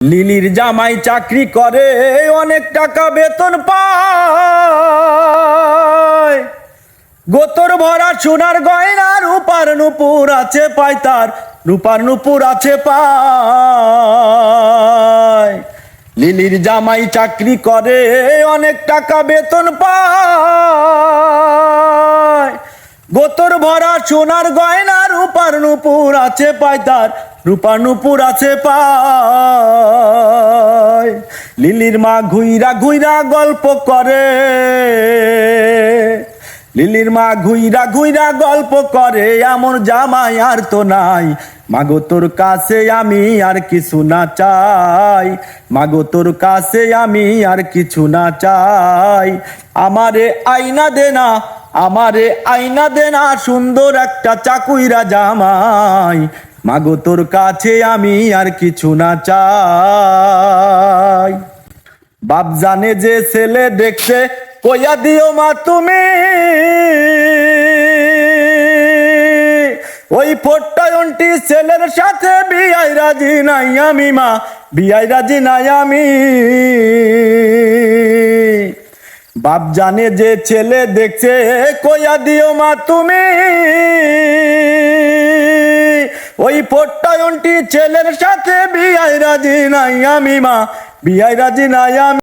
লিলির জামাই চাকরি করে, অনেক টাকা বেতন পায়। গোতর ভরা সোনার গয়না, রূপার নুপুর আছে পায় তার, রূপার নুপুর আছে পায়। লিলির জামাই চাকরি করে, অনেক টাকা বেতন পায়। গোতর ভরা সোনার গয়না, রূপার নুপুর আছে পায় তার, রূপার নুপুর আছে পায়। লিলির মা ঘুইরা ঘুইরা গল্প করে, লিলির মা ঘুইরা ঘুইরা গল্প করে, এমন জামাই আর তো নাই। মাগো তোর কাছে আমি আর কিছু না চাই, মাগো তোর কাছে আমি আর কিছু না চাই। আমারে আইনা দে না, আমারে আইনা দে না, সুন্দর একটা চাকুইরা জামাই। মাগো তোর কাছে আমি আর কিছু না চাই। বাপ জানে যে ছেলে দেখছে, কইয়া দিও মা তুমি। ওই ফোরটায়নটি ছেলের সাথে বিয়াই রাজি নাই আমি মা, বিয়াই রাজি নাই আমি। বাপ জানে যে ছেলে দেখছে, কইয়া দিও মা তুমি। ওই ফোরটায়নটি ছেলের সাথে বিয়াই রাজি নাই আমি মা, বিয়াই রাজি নাই আমি।